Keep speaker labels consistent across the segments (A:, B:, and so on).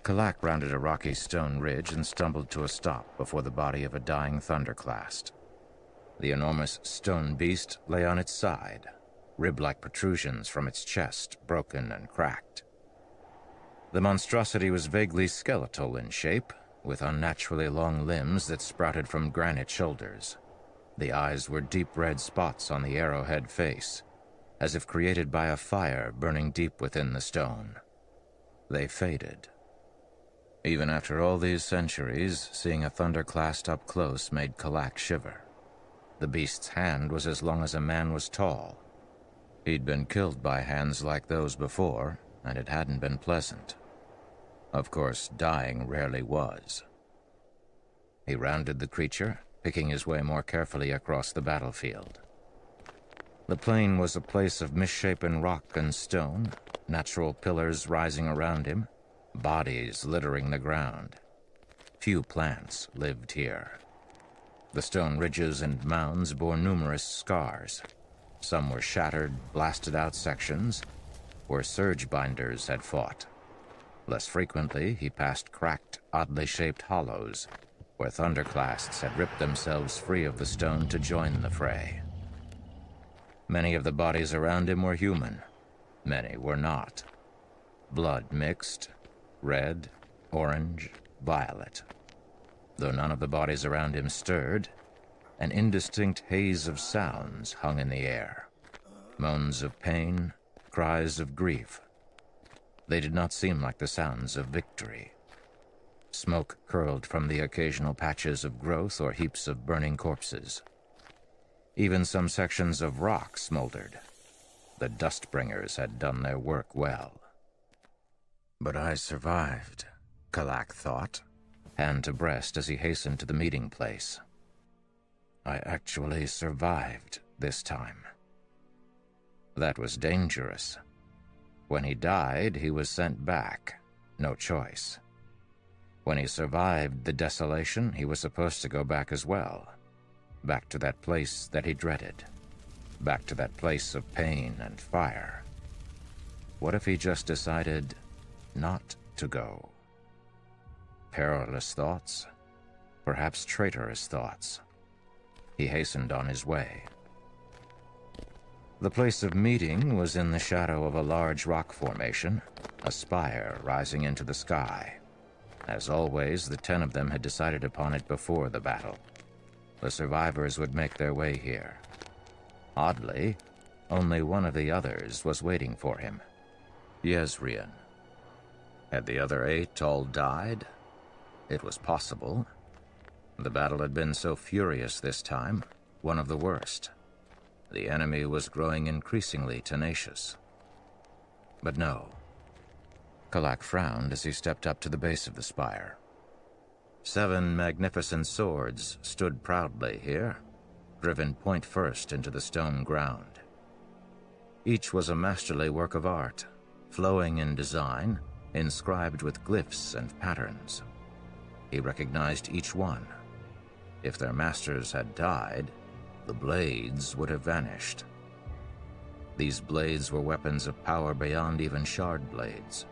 A: Kalak rounded a rocky stone ridge and stumbled to a stop before the body of a dying thunderclast. The enormous stone beast lay on its side, rib-like protrusions from its chest broken and cracked. The monstrosity was vaguely skeletal in shape, with unnaturally long limbs that sprouted from granite shoulders. The eyes were deep red spots on the arrowhead face, as if created by a fire burning deep within the stone. They faded. Even after all these centuries, seeing a thunderclast up close made Kalak shiver. The beast's hand was as long as a man was tall. He'd been killed by hands like those before, and it hadn't been pleasant. Of course, dying rarely was. He rounded the creature, picking his way more carefully across the battlefield. The plain was a place of misshapen rock and stone, natural pillars rising around him, bodies littering the ground. Few plants lived here. The stone ridges and mounds bore numerous scars. Some were shattered, blasted-out sections, where surge binders had fought. Less frequently, he passed cracked, oddly shaped hollows, where thunderclasts had ripped themselves free of the stone to join the fray. Many of the bodies around him were human. Many were not. Blood mixed, red, orange, violet. Though none of the bodies around him stirred, an indistinct haze of sounds hung in the air. Moans of pain, cries of grief. They did not seem like the sounds of victory. Smoke curled from the occasional patches of growth or heaps of burning corpses. Even some sections of rock smoldered. The Dustbringers had done their work well. But I survived, Kalak thought, hand to breast as he hastened to the meeting place. I actually survived this time. That was dangerous. When he died, he was sent back. No choice. When he survived the desolation, he was supposed to go back as well. Back to that place that he dreaded. Back to that place of pain and fire. What if he just decided not to go? Perilous thoughts. Perhaps traitorous thoughts. He hastened on his way. The place of meeting was in the shadow of a large rock formation, a spire rising into the sky. As always, the 10 of them had decided upon it before the battle. The survivors would make their way here. Oddly, only one of the others was waiting for him. Yezrian. Had the other 8 all died? It was possible. The battle had been so furious this time, one of the worst. The enemy was growing increasingly tenacious. But no. Kalak frowned as he stepped up to the base of the spire. 7 magnificent swords stood proudly here, driven point first into the stone ground. Each was a masterly work of art, flowing in design, inscribed with glyphs and patterns. He recognized each one. If their masters had died, the blades would have vanished. These blades were weapons of power beyond even shard blades.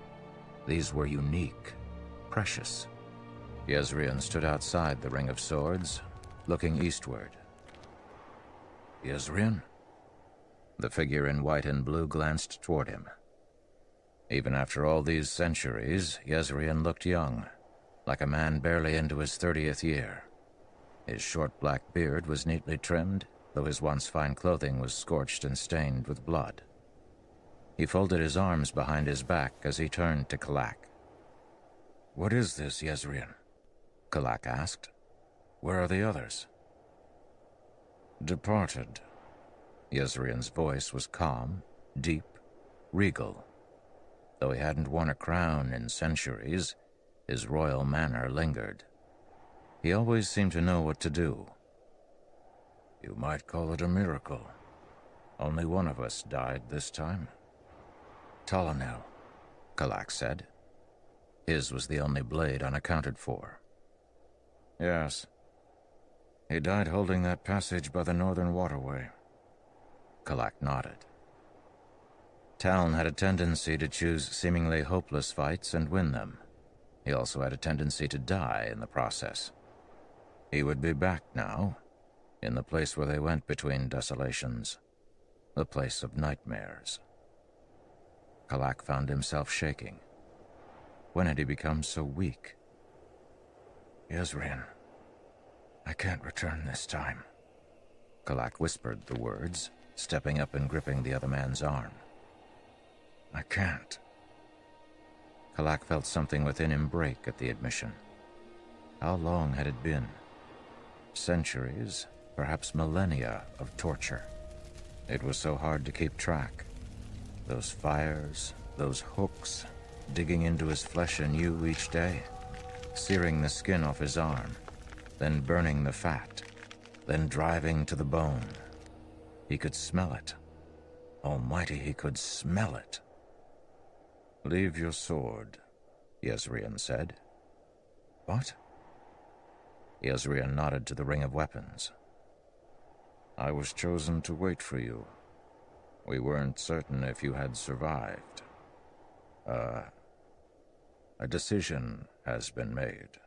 A: These were unique, precious. Yezrian stood outside the ring of swords, looking eastward. Yezrian? The figure in white and blue glanced toward him. Even after all these centuries, Yezrian looked young, like a man barely into his 30th year. His short black beard was neatly trimmed, though his once fine clothing was scorched and stained with blood. He folded his arms behind his back as he turned to Kalak. "What is this, Yezrian?" Kalak asked. "Where are the others?" "Departed." Yezrian's voice was calm, deep, regal. Though he hadn't worn a crown in centuries, his royal manner lingered. He always seemed to know what to do. "You might call it a miracle. Only one of us died this time." "Talonel," Kalak said. His was the only blade unaccounted for. "Yes. He died holding that passage by the northern waterway." Kalak nodded. Talon had a tendency to choose seemingly hopeless fights and win them. He also had a tendency to die in the process. He would be back now, in the place where they went between desolations, the place of nightmares. Kalak found himself shaking. When had he become so weak? Yezrian, I can't return this time. Kalak whispered the words, stepping up and gripping the other man's arm. I can't. Kalak felt something within him break at the admission. How long had it been? Centuries, perhaps millennia of torture. It was so hard to keep track. Those fires, those hooks, digging into his flesh anew each day, searing the skin off his arm, then burning the fat, then driving to the bone. He could smell it. Almighty, he could smell it. Leave your sword, Yezrian said. What? Yezrian nodded to the ring of weapons. I was chosen to wait for you. We weren't certain if you had survived. A decision has been made.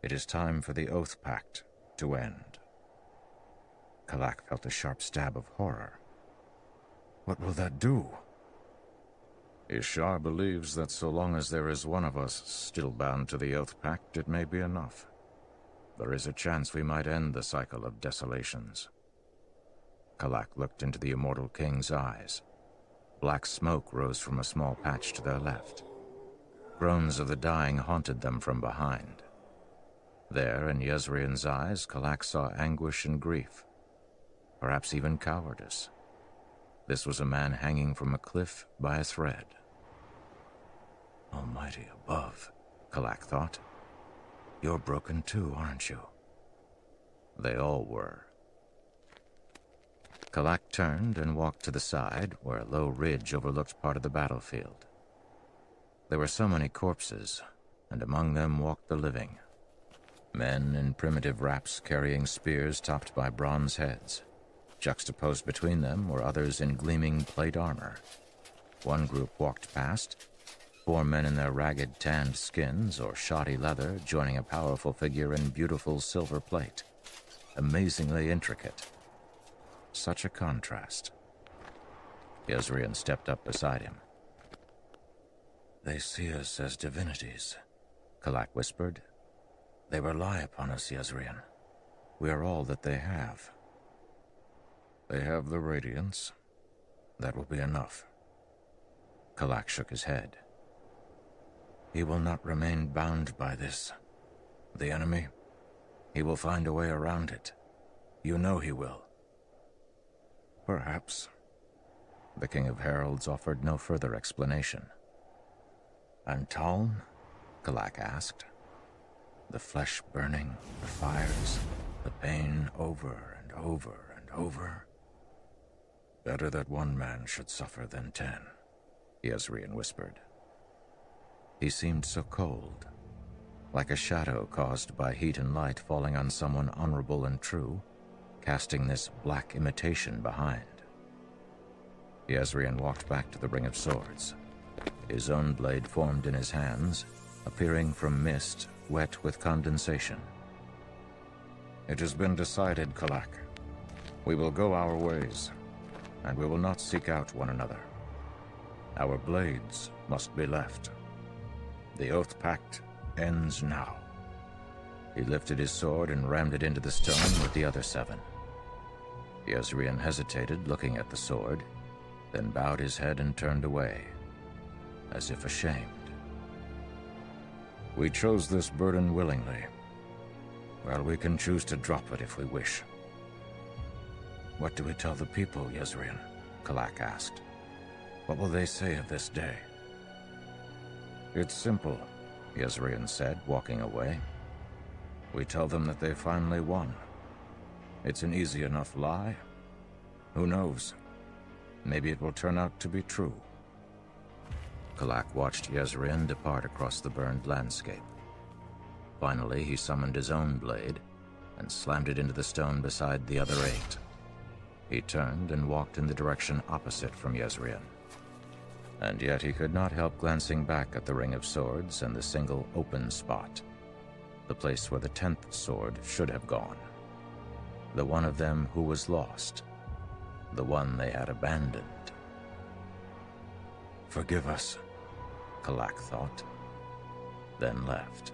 A: It is time for the Oathpact to end. Kalak felt a sharp stab of horror. What will that do? Ishar believes that so long as there is one of us still bound to the Oathpact, it may be enough. There is a chance we might end the cycle of desolations. Kalak looked into the immortal king's eyes. Black smoke rose from a small patch to their left. Groans of the dying haunted them from behind. There, in Yezrian's eyes, Kalak saw anguish and grief, perhaps even cowardice. This was a man hanging from a cliff by a thread. Almighty above, Kalak thought. You're broken too, aren't you? They all were. Kalak turned and walked to the side, where a low ridge overlooked part of the battlefield. There were so many corpses, and among them walked the living. Men in primitive wraps carrying spears topped by bronze heads. Juxtaposed between them were others in gleaming plate armor. One group walked past, 4 men in their ragged tanned skins or shoddy leather joining a powerful figure in beautiful silver plate. Amazingly intricate. Such a contrast. Yezrian stepped up beside him. They see us as divinities, Kalak whispered. They rely upon us, Yezrian. We are all that they have. They have the radiance. That will be enough. Kalak shook his head. He will not remain bound by this. The enemy, he will find a way around it. You know he will. Perhaps. The King of Heralds offered no further explanation. And Taln? Kalak asked. The flesh burning, the fires, the pain over and over and over. Better that one man should suffer than 10, Yezrian whispered. He seemed so cold, like a shadow caused by heat and light falling on someone honorable and true, casting this black imitation behind. Yezrian walked back to the Ring of Swords. His own blade formed in his hands, appearing from mist wet with condensation. It has been decided, Kalak. We will go our ways, and we will not seek out one another. Our blades must be left. The Oathpact ends now. He lifted his sword and rammed it into the stone with the other 7. Yezrian hesitated, looking at the sword, then bowed his head and turned away, as if ashamed. We chose this burden willingly. Well, we can choose to drop it if we wish. What do we tell the people, Yezrian? Kalak asked. What will they say of this day? It's simple, Yezrian said, walking away. We tell them that they finally won. It's an easy enough lie. Who knows? Maybe it will turn out to be true. Kalak watched Yezrian depart across the burned landscape. Finally, he summoned his own blade and slammed it into the stone beside the other 8. He turned and walked in the direction opposite from Yezrian. And yet he could not help glancing back at the Ring of Swords and the single open spot, the place where the 10th sword should have gone. The one of them who was lost, the one they had abandoned. "Forgive us," Kalak thought, then left.